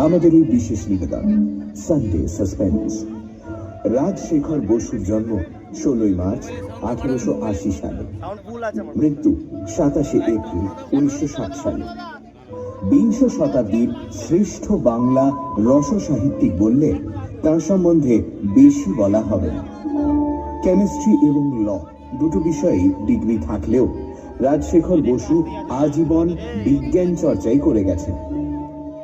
আমাদের এই বিশেষ নিবেদন সানডে সাসপেন্স। রাজশেখর বসুর জন্ম 16 মার্চ 1880 সালে, মৃত্যু 27 এপ্রিল 1960 সালে। বিংশ শতাব্দীর শ্রেষ্ঠ বাংলা রস সাহিত্যিক বললে তার সম্বন্ধে বেশি বলা হবে না। কেমিস্ট্রি এবং ল দুটো বিষয়েই ডিগ্রি থাকলেও রাজশেখর বসু আজীবন বিজ্ঞান চর্চাই করে গেছেন।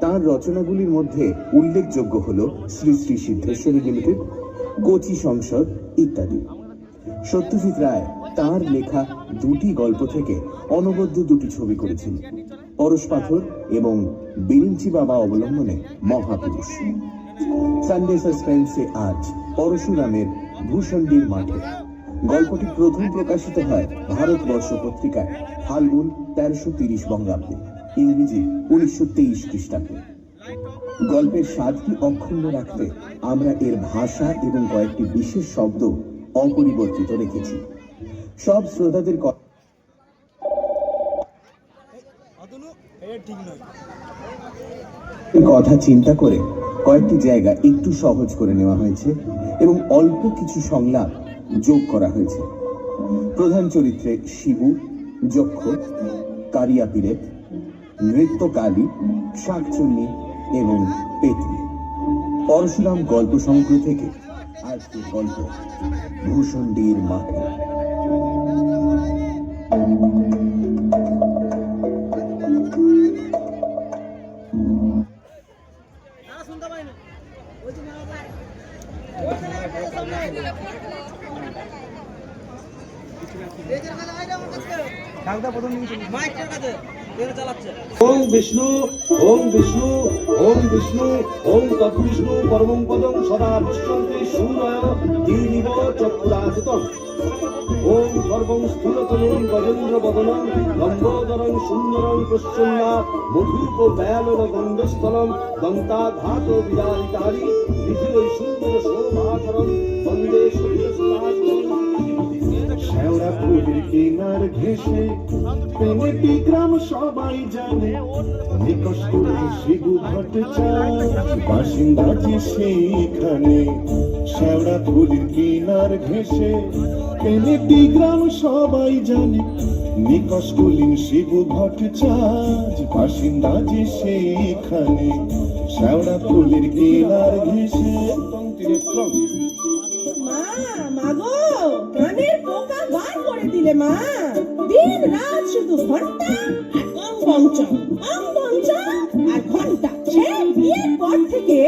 তার রচনাগুলির মধ্যে উল্লেখযোগ্য হল শ্রী শ্রী সিদ্ধেশ্বরী লিমিটেড, কোচি সংসদ ইত্যাদি। সত্যজিৎ রায় তার লেখা দুটি গল্প থেকে অনবদ্য দুটি ছবি করেছেন, পরশ পাথর এবং বিরিঞ্চি বাবা অবলম্বনে মহাপুরুষ। সানডে সাসপেন্সে আজ পরশুরামের ভূষণ্ডীর মাঠে। গল্পটি প্রথম প্রকাশিত হয় ভারতবর্ষ পত্রিকায় ফাল্গুন 1330 বঙ্গাব্দে, ইংরেজি 1923 খ্রিস্টাব্দে। গল্পের স্বাদকে অক্ষুণ্ণ রাখতে আমরা এর ভাষা এবং কয়েকটি বিশেষ শব্দ অপরিবর্তিত রেখেছি। সব শ্রোতাদের কথা চিন্তা করে কয়েকটি জায়গা একটু সহজ করে নেওয়া হয়েছে এবং অল্প কিছু সংলাপ যোগ করা হয়েছে। প্রধান চরিত্রে শিবু, যক্ষ, কারিয়া পিরেত, নৃত্যকালী, শাকচুন্নি এবং পেতনি। পরশুরাম গল্প সংগ্রহ থেকে আজকের গল্প ভূষণ্ডীর মাঠে। ওম বিষ্ণু ওম বিষ্ণু ওম বিষ্ণু ওম তদ্বিষ্ণু পরমং পদং সদা বিষ্ণন্তে সূর্যয় দীনিব চক্ষুরাজিতম। ওম সর্বং স্থূলতনুং গজেন্দ্র বদনং লম্বোদরং সুন্দরং প্রসন্না মধুপ ব্যালর গঙ্গস্থলম দন্তাঘাত বিদারিতারি পৃথিবী সুন্দর শোভাকরণ বন্দে শেওড়া ফুলের কিনার ঘেঁষে প্রেমেটি গ্রাম সবাই জানে, নিকশ করে শিবু ভট্টাচার্য বাসিন্দা যে সেইখানে। শেওড়া ফুলের কিনার ঘেঁষে প্রেমেটি গ্রাম সবাই জানে, নিকশ কুলীন শিবু ভট্টাচার্য বাসিন্দা যে সেইখানে। শেওড়া ফুলের কিনার ঘেঁষে মা দিন রাত শুধু ঘন্টা আর ঘন্টা। সে বিয়ের পর থেকে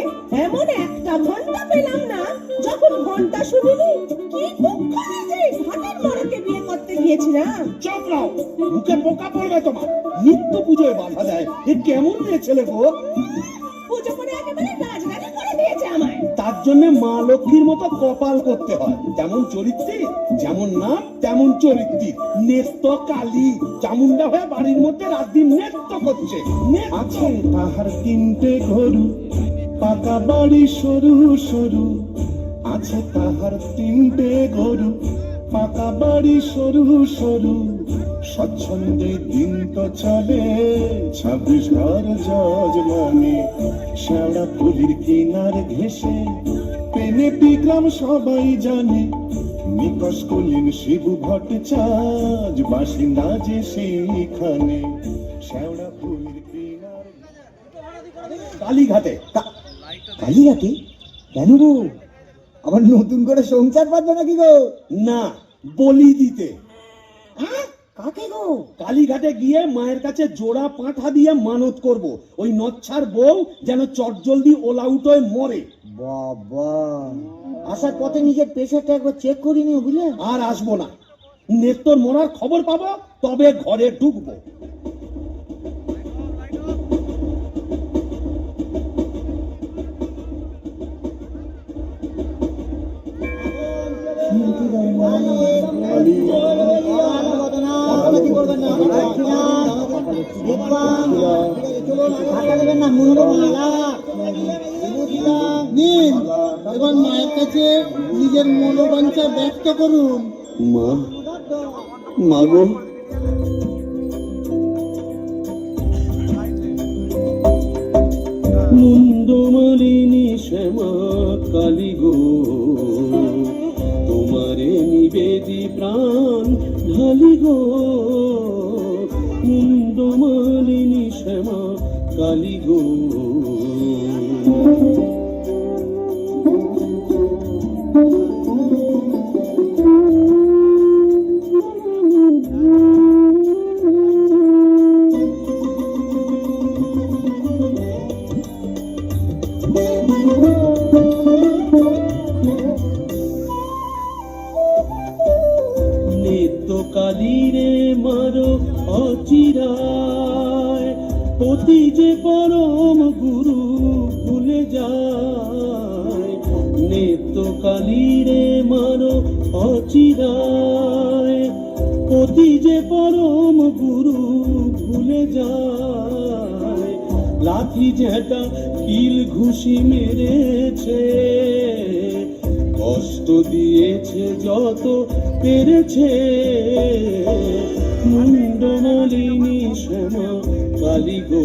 এমন একটা ঘন্টা পেলাম না যখন ঘন্টা শুনিনি। কি দুঃখ যে ঘাটের মরকে বিয়ে করতে গিয়েছিলাম। চুপ নাও, মুখে পোকা পড়বে তোমার। নিত্য পুজোয় বাধা দেয়, এ কেমন মেয়ে ছেলে গো? পুজো করে একেবারে রাজরানি করে দিয়েছে আমায়। তার জন্য মা লক্ষ্মীর মতো কপাল করতে হয়। যেমন চরিত্রে যেমন নাম তেমন চরিত্রী। নেত্য কালী চামুন্ডা হয়ে বাড়ির মধ্যে রাত দিন নৃত্য করছে। আছে তাহার তিনটে গরু, পাকা বাড়ি সরু সরু। আছে তাহার তিনটে গরু, পাকা বাড়ি সরু সরু। স্বচ্ছন্দে দিন তো চলে 26 ঘর যজমানে। শেওড়া ফুলের কিনার ঘেঁষে প্রেমেটি গ্রাম সবাই জানে, নিকশ কুলীন শিবু ভট্টাচার্য বাসিন্দা যে সেইখানে। শেওড়া ফুলের কিনার কালীঘাটে। কালীঘাটে কেন গো? আবার নতুন করে সংসার পাতবে নাকি গো? না, বলি দিতে। কাকে গো? কালীঘাটে গিয়ে মায়ের কাছে জোড়া পাঁঠা দিয়ে মানত করব, ওই নচ্ছার বউ যেন চটজলদি ওলাউট হয়ে মরে। বাবা, আসার পথে নিজের প্রেশারটা একবার চেক করে নিও বুঝলে। আর আসবো না, নেত্তর মরার খবর পাবো তবে ঘরে ঢুকবো। এবার মায়ের কাছে নিজের মনোবাঞ্ছা ব্যক্ত করুন। মা, মা গো, মুন্ডমালিনী শ্যামা কালী গো, তোমারে নিবেদি প্রাণ ঢালি গো, মুন্ডমালিনী শ্যামা কালী গো। কালীরে মারো অচিরায়, পতি যে পরম গুরু ভুলে যায়। নেত্য কালীরে মারো অচিরায়, পতি যে পরম গুরু ভুলে যায়। লাঠি ঝেঁটা কিল ঘুষি মেরেছে, কষ্ট দিয়েছে যত পেরেছে, মুন্ডমালিনী শ্যামা কালী গো।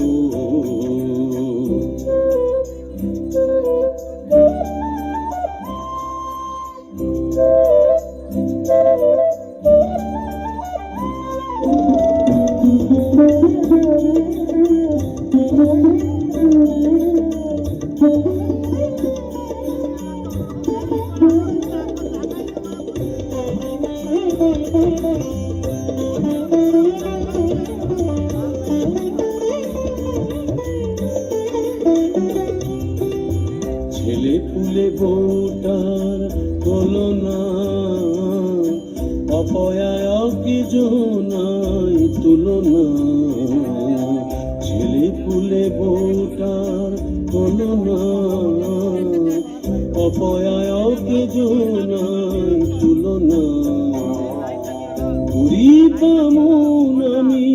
ছেলে পুলে বউটার হলো না, অপয়ায় অকিজনাই তুলনা। ছেলে পুলে বউটার হলো না, অপয়ায় অকিজনাই তুলনা। পুরী বামুন আমি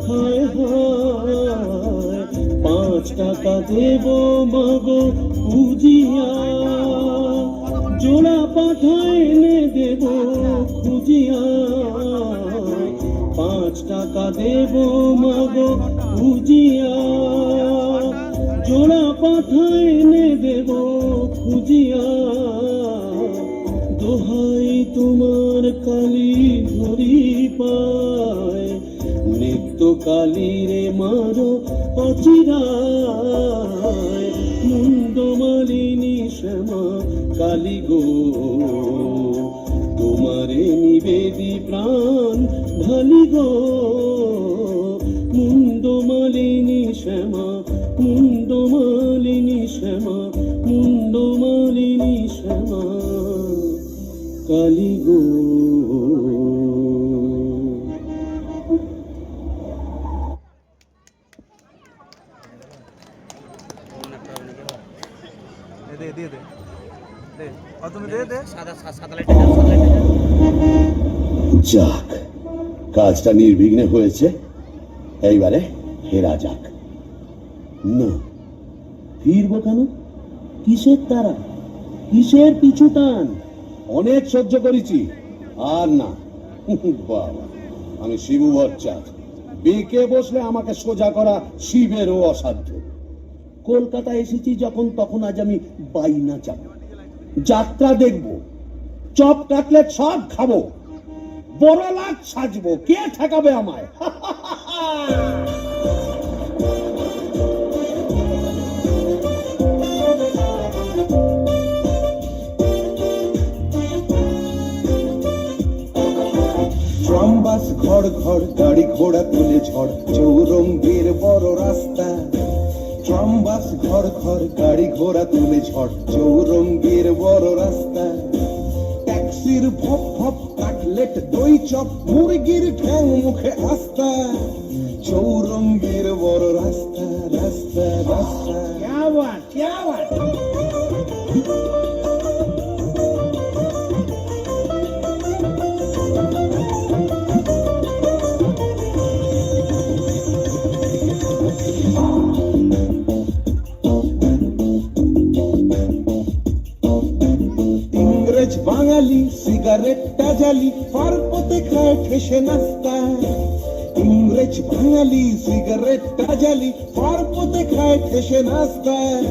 হায় হায়, 5 টাকা দেব মাগো খুঁজিয়া, জোড়া পাঠায় এনে দেব খুঁজিয়া। 5 টাকা দেব মাগো খুঁজিয়া, জোড়া পাঠায় এনে দেব খুঁজিয়া। দোহাই তোমার কালী ধরি পায়, নিত্য কালীরে মারো অচিরায়, মুন্ডমালিনী শ্যামা কালী গো। তোমারে নিবেদি প্রাণ ঢালি গো, মুন্ডমালিনী শ্যামা, মুন্ডমালিনী শ্যামা, মুন্ডমালিনী শ্যামা কালী গো। যাক, কাজটা নির্বিঘ্নে হয়েছে, এইবারে ফেরা যাক। না, ফিরবো কেন? কিসের তারা, কিসের পিছু টান? অনেক সহ্য করেছি, আর না। বাবা, আমি শিবু ভট্টাচার্য, বেঁকে বসলে আমাকে সোজা করা শিবেরও অসাধ্য। কলকাতা এসেছি যখন, তখন আজ আমি বাইনা যাব, যাত্রা দেখব, চপ কাটলেট সব খাবো, বড় লাখ সাজবো, কে ঠেকাবে আমায়? ট্রাম বাস ঘর ঘর, গাড়ি ঘোড়া তুলে ঝড়, চৌরঙ্গীর বড় রাস্তা। ট্রাম বাস ঘর ঘর, গাড়ি ঘোড়া তুলে ঝড়, চৌরঙ্গীর বড় রাস্তা। ট্যাক্সির ভপ ভপ, কাটলেট দই চপ, মুরগির ঠ্যাং মুখে আস্তা। চৌরঙ্গীর বড় রাস্তা, রাস্তা রাস্তা। क्या बात, क्या बात। ইংরেজ বাঙালি সিগারেটটা জ্বালি, পার পথে খায় ঠেসে নাস্তা। ইংরেজ ইংরেজ বাঙালি সিগারেটটা জ্বালি পর্বতে খায় ঠেসে নাস্তায়